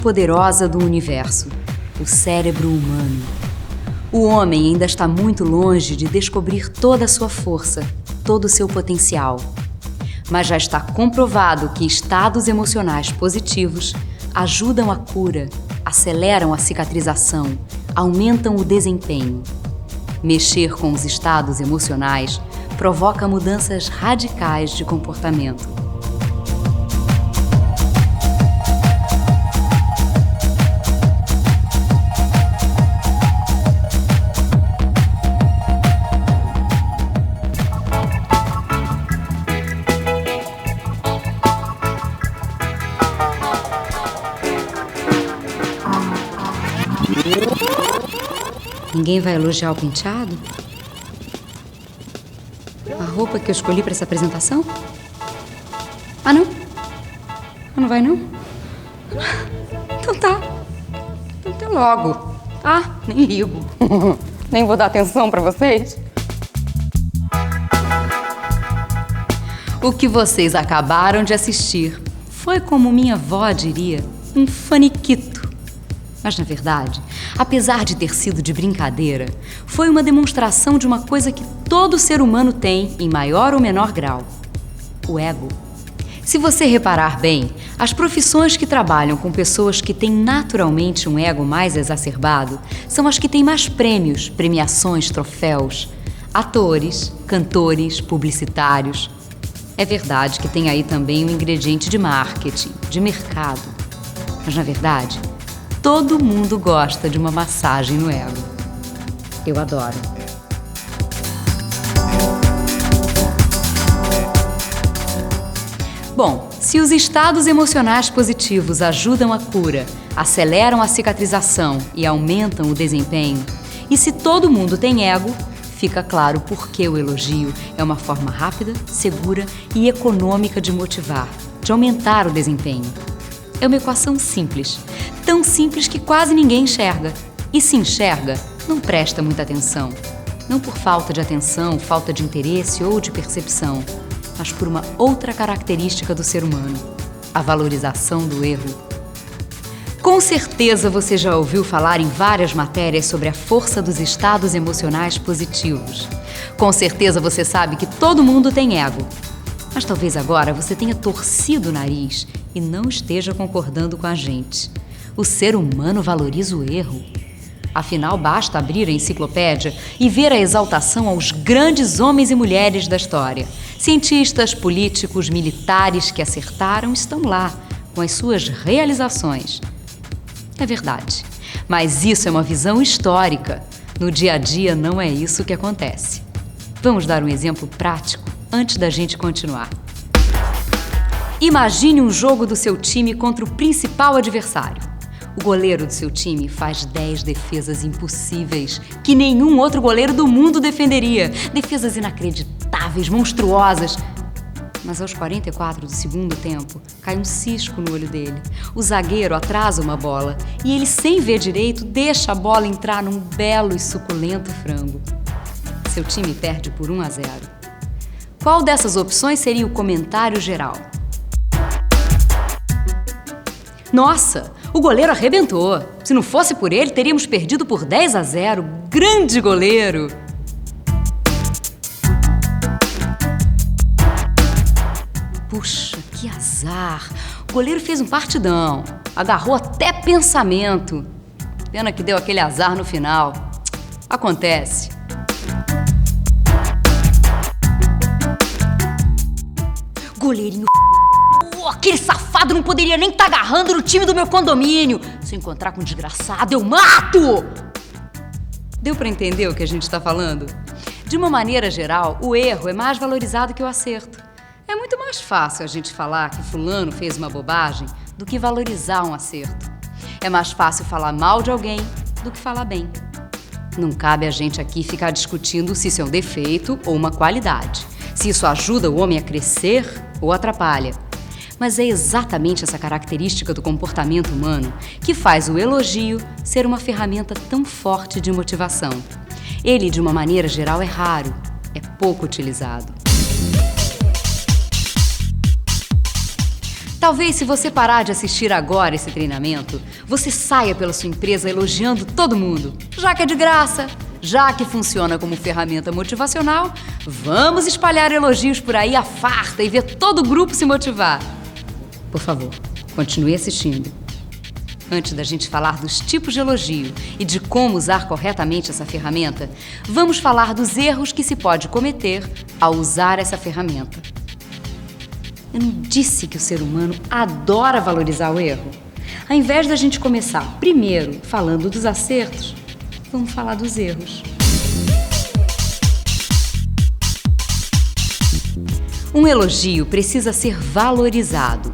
poderosa do universo, o cérebro humano. O homem ainda está muito longe de descobrir toda a sua força, todo o seu potencial. Mas já está comprovado que estados emocionais positivos ajudam a cura, aceleram a cicatrização, aumentam o desempenho. Mexer com os estados emocionais provoca mudanças radicais de comportamento. Ninguém vai elogiar o penteado? A roupa que eu escolhi para essa apresentação? Ah, não? Não vai, não? Então tá. Então até logo. Ah, nem ligo. Nem vou dar atenção para vocês. O que vocês acabaram de assistir foi, como minha avó diria, um faniquito. Mas, na verdade, apesar de ter sido de brincadeira, foi uma demonstração de uma coisa que todo ser humano tem, em maior ou menor grau: o ego. Se você reparar bem, as profissões que trabalham com pessoas que têm naturalmente um ego mais exacerbado são as que têm mais prêmios, premiações, troféus. Atores, cantores, publicitários. É verdade que tem aí também um ingrediente de marketing, de mercado. Mas, na verdade, todo mundo gosta de uma massagem no ego. Eu adoro. Bom, se os estados emocionais positivos ajudam a cura, aceleram a cicatrização e aumentam o desempenho, e se todo mundo tem ego, fica claro por que o elogio é uma forma rápida, segura e econômica de motivar, de aumentar o desempenho. É uma equação simples, tão simples que quase ninguém enxerga. E se enxerga, não presta muita atenção. Não por falta de atenção, falta de interesse ou de percepção, mas por uma outra característica do ser humano: a valorização do erro. Com certeza você já ouviu falar em várias matérias sobre a força dos estados emocionais positivos. Com certeza você sabe que todo mundo tem ego. Mas talvez agora você tenha torcido o nariz e não esteja concordando com a gente. O ser humano valoriza o erro. Afinal, basta abrir a enciclopédia e ver a exaltação aos grandes homens e mulheres da história. Cientistas, políticos, militares que acertaram estão lá, com as suas realizações. É verdade, mas isso é uma visão histórica. No dia a dia não é isso que acontece. Vamos dar um exemplo prático antes da gente continuar. Imagine um jogo do seu time contra o principal adversário. O goleiro do seu time faz 10 defesas impossíveis que nenhum outro goleiro do mundo defenderia. Defesas inacreditáveis, monstruosas. Mas aos 44 do segundo tempo, cai um cisco no olho dele. O zagueiro atrasa uma bola e ele, sem ver direito, deixa a bola entrar num belo e suculento frango. Seu time perde por 1-0. Qual dessas opções seria o comentário geral? Nossa, o goleiro arrebentou. Se não fosse por ele, teríamos perdido por 10-0. Grande goleiro! Puxa, que azar! O goleiro fez um partidão. Agarrou até pensamento. Pena que deu aquele azar no final. Acontece. Goleirinho, aquele safado não poderia nem estar agarrando no time do meu condomínio. Se eu encontrar com um desgraçado, eu mato! Deu pra entender o que a gente está falando? De uma maneira geral, o erro é mais valorizado que o acerto. É muito mais fácil a gente falar que fulano fez uma bobagem do que valorizar um acerto. É mais fácil falar mal de alguém do que falar bem. Não cabe a gente aqui ficar discutindo se isso é um defeito ou uma qualidade, se isso ajuda o homem a crescer ou atrapalha. Mas é exatamente essa característica do comportamento humano que faz o elogio ser uma ferramenta tão forte de motivação. Ele, de uma maneira geral, é raro, é pouco utilizado. Talvez, se você parar de assistir agora esse treinamento, você saia pela sua empresa elogiando todo mundo. Já que é de graça, já que funciona como ferramenta motivacional, vamos espalhar elogios por aí à farta e ver todo o grupo se motivar. Por favor, continue assistindo. Antes da gente falar dos tipos de elogio e de como usar corretamente essa ferramenta, vamos falar dos erros que se pode cometer ao usar essa ferramenta. Eu não disse que o ser humano adora valorizar o erro? Ao invés da gente começar primeiro falando dos acertos, vamos falar dos erros. Um elogio precisa ser valorizado.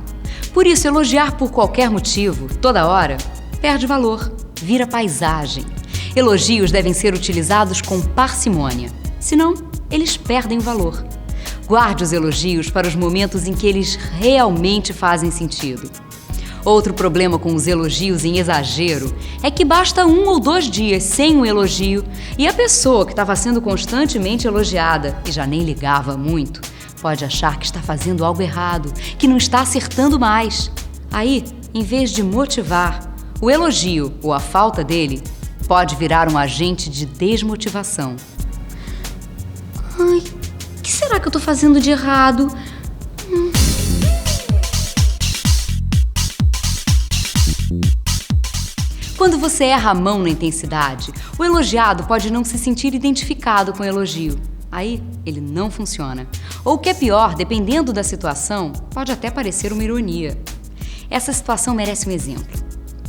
Por isso, elogiar por qualquer motivo, toda hora, perde valor, vira paisagem. Elogios devem ser utilizados com parcimônia, senão eles perdem o valor. Guarde os elogios para os momentos em que eles realmente fazem sentido. Outro problema com os elogios em exagero é que basta 1 ou 2 dias sem um elogio e a pessoa que estava sendo constantemente elogiada e já nem ligava muito, pode achar que está fazendo algo errado, que não está acertando mais. Aí, em vez de motivar, o elogio ou a falta dele pode virar um agente de desmotivação. Ai, o que será que eu estou fazendo de errado? Quando você erra a mão na intensidade, o elogiado pode não se sentir identificado com o elogio. Aí, ele não funciona. Ou o que é pior, dependendo da situação, pode até parecer uma ironia. Essa situação merece um exemplo.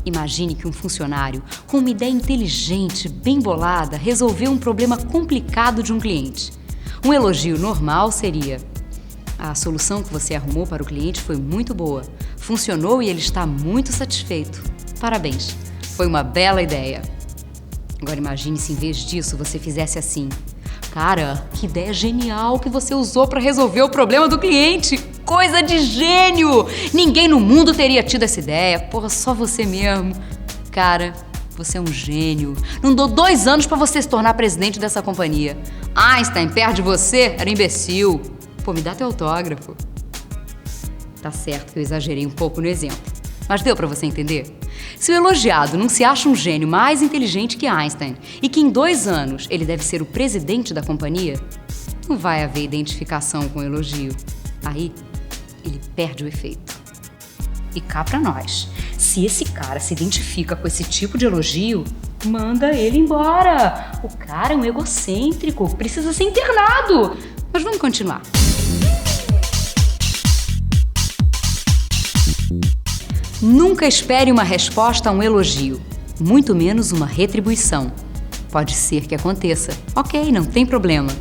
Imagine que um funcionário, com uma ideia inteligente, bem bolada, resolveu um problema complicado de um cliente. Um elogio normal seria: a solução que você arrumou para o cliente foi muito boa, funcionou e ele está muito satisfeito. Parabéns, foi uma bela ideia. Agora imagine se em vez disso você fizesse assim: cara, que ideia genial que você usou para resolver o problema do cliente! Coisa de gênio! Ninguém no mundo teria tido essa ideia. Porra, só você mesmo. Cara, você é um gênio. Não dou 2 anos para você se tornar presidente dessa companhia. Einstein, perto de você, era imbecil. Pô, me dá teu autógrafo. Tá certo que eu exagerei um pouco no exemplo, mas deu para você entender? Se o elogiado não se acha um gênio mais inteligente que Einstein e que em 2 anos ele deve ser o presidente da companhia, não vai haver identificação com o elogio. Aí, ele perde o efeito. E cá pra nós, se esse cara se identifica com esse tipo de elogio, manda ele embora. O cara é um egocêntrico, precisa ser internado. Mas vamos continuar. Nunca espere uma resposta a um elogio, muito menos uma retribuição. Pode ser que aconteça. Ok, não tem problema.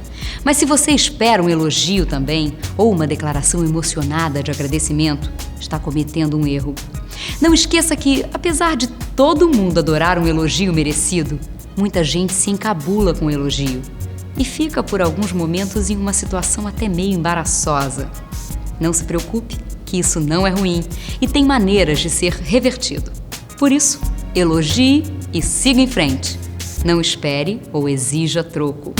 Mas se você espera um elogio também, ou uma declaração emocionada de agradecimento, está cometendo um erro. Não esqueça que, apesar de todo mundo adorar um elogio merecido, muita gente se encabula com o elogio e fica por alguns momentos em uma situação até meio embaraçosa. Não se preocupe, que isso não é ruim e tem maneiras de ser revertido. Por isso, elogie e siga em frente. Não espere ou exija troco.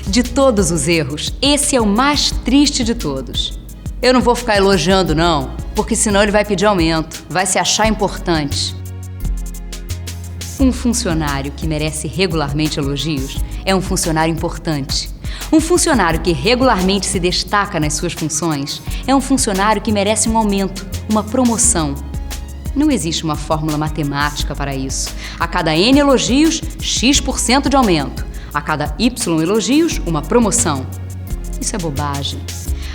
De todos os erros, esse é o mais triste de todos. Eu não vou ficar elogiando, não, porque senão ele vai pedir aumento, vai se achar importante. Um funcionário que merece regularmente elogios é um funcionário importante. Um funcionário que regularmente se destaca nas suas funções é um funcionário que merece um aumento, uma promoção. Não existe uma fórmula matemática para isso. A cada N elogios, X% de aumento. A cada Y elogios, uma promoção. Isso é bobagem.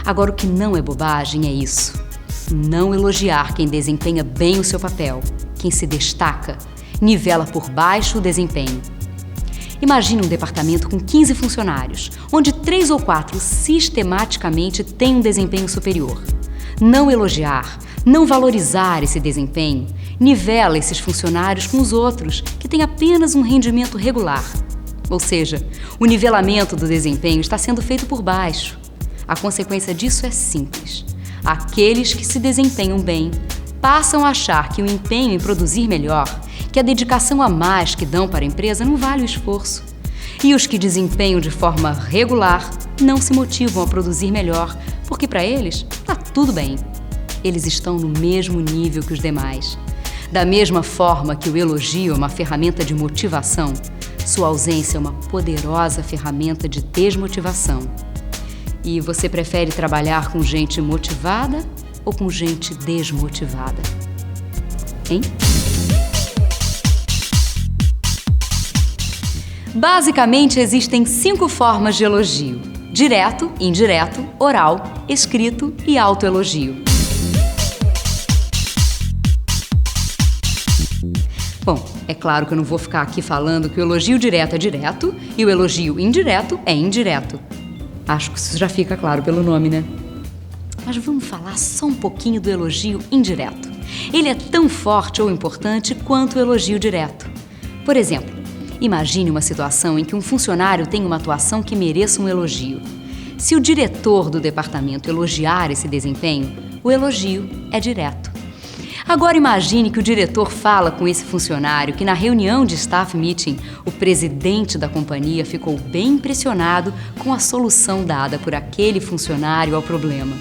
Agora, o que não é bobagem é isso: não elogiar quem desempenha bem o seu papel, quem se destaca, nivela por baixo o desempenho. Imagine um departamento com 15 funcionários, onde 3 ou 4 sistematicamente têm um desempenho superior. Não elogiar, não valorizar esse desempenho, nivela esses funcionários com os outros, que têm apenas um rendimento regular. Ou seja, o nivelamento do desempenho está sendo feito por baixo. A consequência disso é simples. Aqueles que se desempenham bem passam a achar que o empenho em produzir melhor, que a dedicação a mais que dão para a empresa não vale o esforço. E os que desempenham de forma regular não se motivam a produzir melhor, porque para eles está tudo bem. Eles estão no mesmo nível que os demais. Da mesma forma que o elogio é uma ferramenta de motivação, sua ausência é uma poderosa ferramenta de desmotivação. E você prefere trabalhar com gente motivada ou com gente desmotivada? Hein? Basicamente, existem 5 formas de elogio: direto, indireto, oral, escrito e autoelogio. Bom, é claro que eu não vou ficar aqui falando que o elogio direto é direto e o elogio indireto é indireto. Acho que isso já fica claro pelo nome, né? Mas vamos falar só um pouquinho do elogio indireto. Ele é tão forte ou importante quanto o elogio direto. Por exemplo, imagine uma situação em que um funcionário tem uma atuação que mereça um elogio. Se o diretor do departamento elogiar esse desempenho, o elogio é direto. Agora imagine que o diretor fala com esse funcionário que na reunião de staff meeting, o presidente da companhia ficou bem impressionado com a solução dada por aquele funcionário ao problema.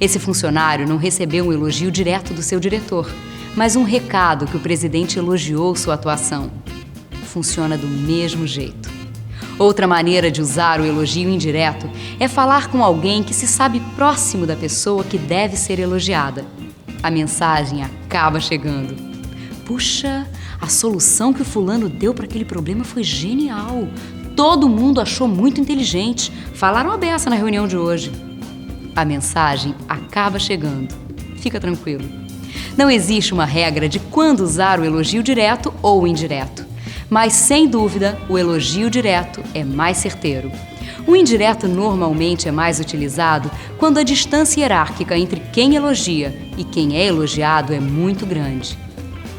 Esse funcionário não recebeu um elogio direto do seu diretor, mas um recado que o presidente elogiou sua atuação. Funciona do mesmo jeito. Outra maneira de usar o elogio indireto é falar com alguém que se sabe próximo da pessoa que deve ser elogiada. A mensagem acaba chegando. Puxa, a solução que o fulano deu para aquele problema foi genial. Todo mundo achou muito inteligente. Falaram a beça na reunião de hoje. A mensagem acaba chegando. Fica tranquilo. Não existe uma regra de quando usar o elogio direto ou indireto. Mas, sem dúvida, o elogio direto é mais certeiro. O indireto normalmente é mais utilizado quando a distância hierárquica entre quem elogia e quem é elogiado é muito grande.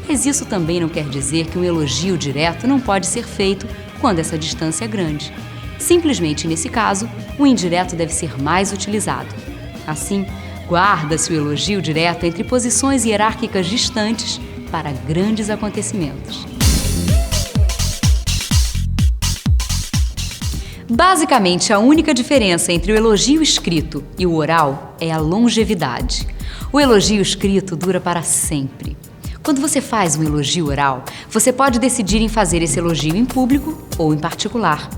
Mas isso também não quer dizer que um elogio direto não pode ser feito quando essa distância é grande. Simplesmente, nesse caso, o indireto deve ser mais utilizado. Assim, guarda-se o elogio direto entre posições hierárquicas distantes para grandes acontecimentos. Basicamente, a única diferença entre o elogio escrito e o oral é a longevidade. O elogio escrito dura para sempre. Quando você faz um elogio oral, você pode decidir em fazer esse elogio em público ou em particular.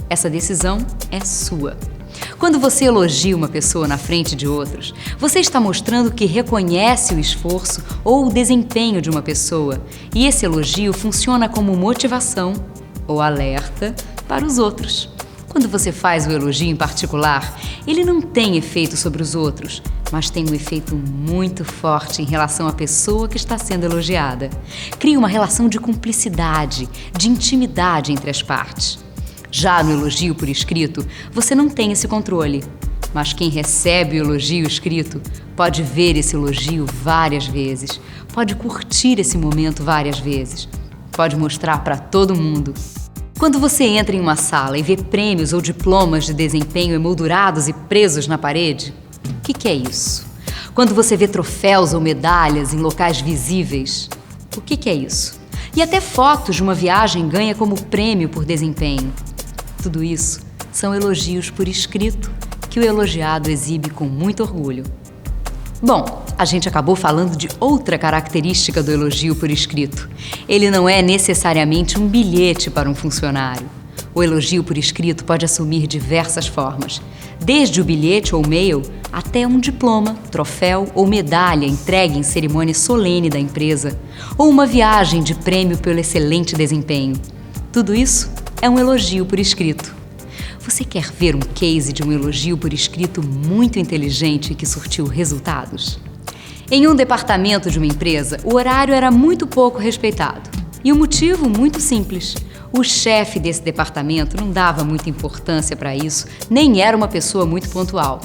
Essa decisão é sua. Quando você elogia uma pessoa na frente de outros, você está mostrando que reconhece o esforço ou o desempenho de uma pessoa, e esse elogio funciona como motivação ou alerta para os outros. Quando você faz o elogio em particular, ele não tem efeito sobre os outros, mas tem um efeito muito forte em relação à pessoa que está sendo elogiada. Cria uma relação de cumplicidade, de intimidade entre as partes. Já no elogio por escrito, você não tem esse controle, mas quem recebe o elogio escrito pode ver esse elogio várias vezes, pode curtir esse momento várias vezes, pode mostrar para todo mundo. Quando você entra em uma sala e vê prêmios ou diplomas de desempenho emoldurados e presos na parede, o que é isso? Quando você vê troféus ou medalhas em locais visíveis, o que é isso? E até fotos de uma viagem ganha como prêmio por desempenho. Tudo isso são elogios por escrito que o elogiado exibe com muito orgulho. Bom, a gente acabou falando de outra característica do elogio por escrito. Ele não é necessariamente um bilhete para um funcionário. O elogio por escrito pode assumir diversas formas, desde o bilhete ou mail até um diploma, troféu ou medalha entregue em cerimônia solene da empresa, ou uma viagem de prêmio pelo excelente desempenho. Tudo isso é um elogio por escrito. Você quer ver um case de um elogio por escrito muito inteligente que surtiu resultados? Em um departamento de uma empresa, o horário era muito pouco respeitado. E o motivo muito simples. O chefe desse departamento não dava muita importância para isso, nem era uma pessoa muito pontual.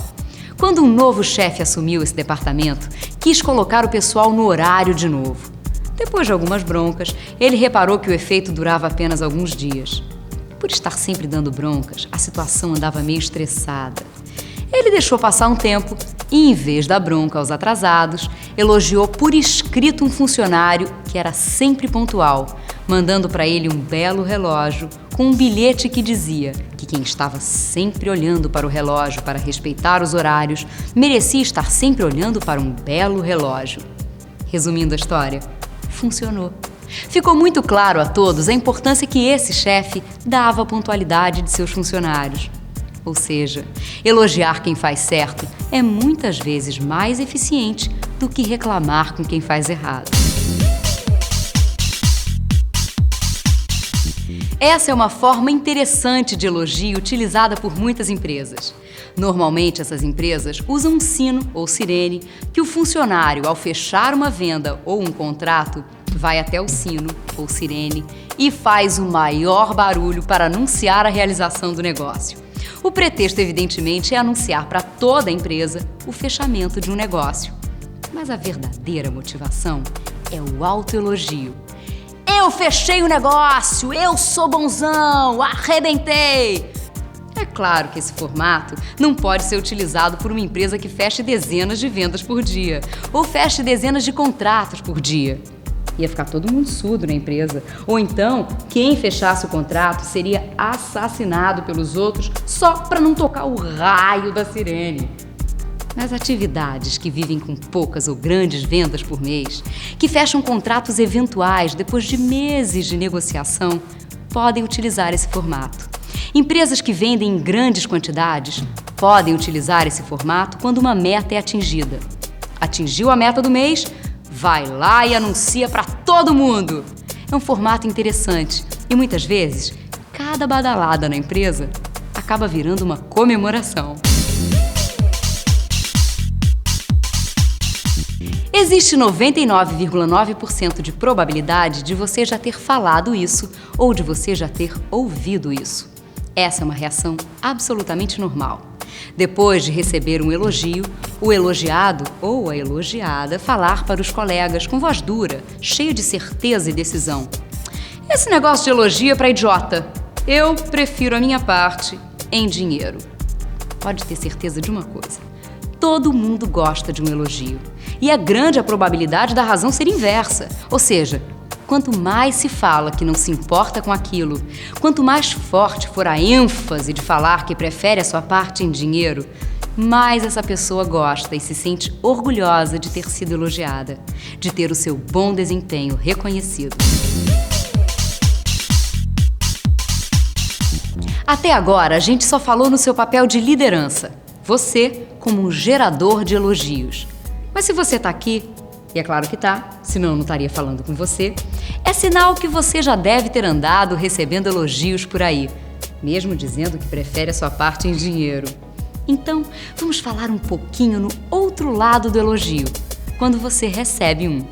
Quando um novo chefe assumiu esse departamento, quis colocar o pessoal no horário de novo. Depois de algumas broncas, ele reparou que o efeito durava apenas alguns dias. Por estar sempre dando broncas, a situação andava meio estressada. Ele deixou passar um tempo e, em vez da bronca aos atrasados, elogiou por escrito um funcionário que era sempre pontual, mandando para ele um belo relógio com um bilhete que dizia que quem estava sempre olhando para o relógio para respeitar os horários merecia estar sempre olhando para um belo relógio. Resumindo a história, funcionou. Ficou muito claro a todos a importância que esse chefe dava à pontualidade de seus funcionários. Ou seja, elogiar quem faz certo é muitas vezes mais eficiente do que reclamar com quem faz errado. Essa é uma forma interessante de elogio utilizada por muitas empresas. Normalmente, essas empresas usam um sino ou sirene que o funcionário, ao fechar uma venda ou um contrato, vai até o sino ou sirene e faz o maior barulho para anunciar a realização do negócio. O pretexto, evidentemente, é anunciar para toda a empresa o fechamento de um negócio. Mas a verdadeira motivação é o autoelogio. Eu fechei o negócio, eu sou bonzão, arrebentei! É claro que esse formato não pode ser utilizado por uma empresa que feche dezenas de vendas por dia ou feche dezenas de contratos por dia. Ia ficar todo mundo surdo na empresa. Ou então, quem fechasse o contrato seria assassinado pelos outros só para não tocar o raio da sirene. Nas atividades que vivem com poucas ou grandes vendas por mês, que fecham contratos eventuais depois de meses de negociação, podem utilizar esse formato. Empresas que vendem em grandes quantidades podem utilizar esse formato quando uma meta é atingida. Atingiu a meta do mês? Vai lá e anuncia para todo mundo! É um formato interessante e muitas vezes, cada badalada na empresa acaba virando uma comemoração. Existe 99,9% de probabilidade de você já ter falado isso ou de você já ter ouvido isso. Essa é uma reação absolutamente normal. Depois de receber um elogio, o elogiado ou a elogiada falar para os colegas com voz dura, cheio de certeza e decisão: esse negócio de elogio é para idiota. Eu prefiro a minha parte em dinheiro. Pode ter certeza de uma coisa: todo mundo gosta de um elogio. E é grande a probabilidade da razão ser inversa. Ou seja, quanto mais se fala que não se importa com aquilo, quanto mais forte for a ênfase de falar que prefere a sua parte em dinheiro, mais essa pessoa gosta e se sente orgulhosa de ter sido elogiada, de ter o seu bom desempenho reconhecido. Até agora, a gente só falou no seu papel de liderança. Você como um gerador de elogios. Mas se você está aqui, e é claro que está, senão eu não estaria falando com você, é sinal que você já deve ter andado recebendo elogios por aí, mesmo dizendo que prefere a sua parte em dinheiro. Então, vamos falar um pouquinho no outro lado do elogio, quando você recebe um.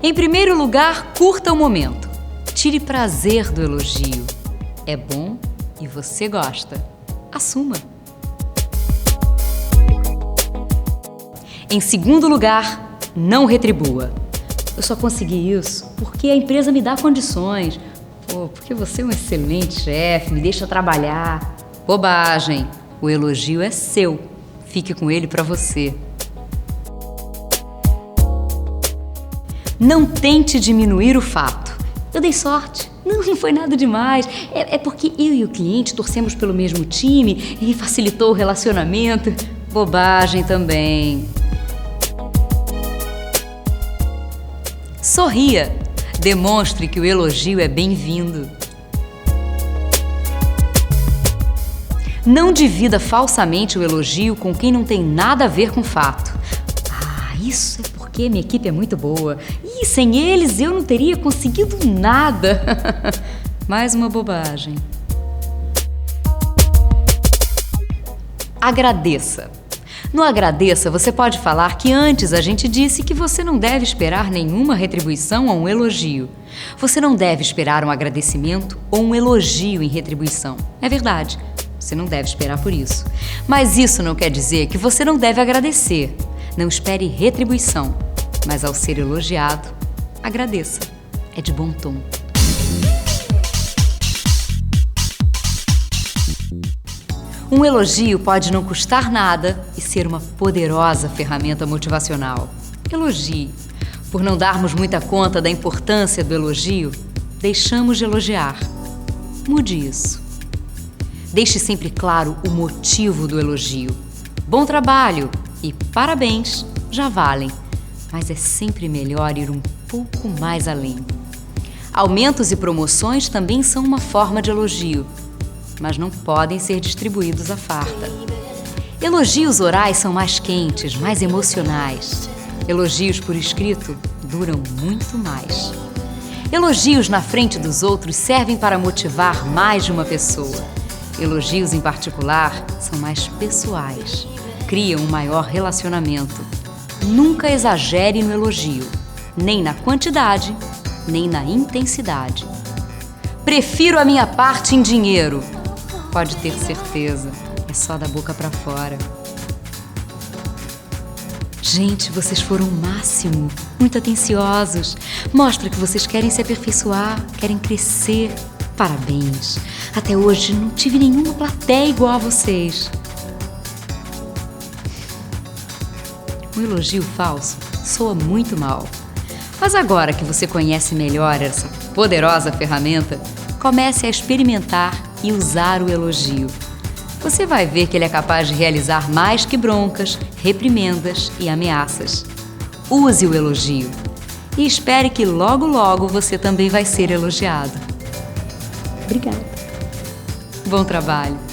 Em primeiro lugar, curta o momento. Tire prazer do elogio. É bom e você gosta. Assuma. Em segundo lugar, não retribua. Eu só consegui isso porque a empresa me dá condições. Porque você é um excelente chefe, me deixa trabalhar. Bobagem. O elogio é seu. Fique com ele para você. Não tente diminuir o fato. Eu dei sorte. Não foi nada demais. É porque eu e o cliente torcemos pelo mesmo time e facilitou o relacionamento. Bobagem também. Sorria. Demonstre que o elogio é bem-vindo. Não divida falsamente o elogio com quem não tem nada a ver com o fato. Isso é porque minha equipe é muito boa. E sem eles eu não teria conseguido nada. Mais uma bobagem. Agradeça. No agradeça, você pode falar que antes a gente disse que você não deve esperar nenhuma retribuição a um elogio. Você não deve esperar um agradecimento ou um elogio em retribuição. É verdade, você não deve esperar por isso. Mas isso não quer dizer que você não deve agradecer. Não espere retribuição, mas ao ser elogiado, agradeça. É de bom tom. Um elogio pode não custar nada e ser uma poderosa ferramenta motivacional. Elogie. Por não darmos muita conta da importância do elogio, deixamos de elogiar. Mude isso. Deixe sempre claro o motivo do elogio. Bom trabalho e parabéns já valem, mas é sempre melhor ir um pouco mais além. Aumentos e promoções também são uma forma de elogio, mas não podem ser distribuídos à farta. Elogios orais são mais quentes, mais emocionais. Elogios por escrito duram muito mais. Elogios na frente dos outros servem para motivar mais de uma pessoa. Elogios em particular são mais pessoais, criam um maior relacionamento. Nunca exagere no elogio, nem na quantidade, nem na intensidade. Prefiro a minha parte em dinheiro. Pode ter certeza, é só da boca para fora. Gente, vocês foram o máximo, muito atenciosos. Mostra que vocês querem se aperfeiçoar, querem crescer. Parabéns! Até hoje não tive nenhuma plateia igual a vocês. Um elogio falso soa muito mal. Mas agora que você conhece melhor essa poderosa ferramenta, comece a experimentar e usar o elogio. Você vai ver que ele é capaz de realizar mais que broncas, reprimendas e ameaças. Use o elogio e espere que logo, logo você também vai ser elogiado. Obrigada. Bom trabalho!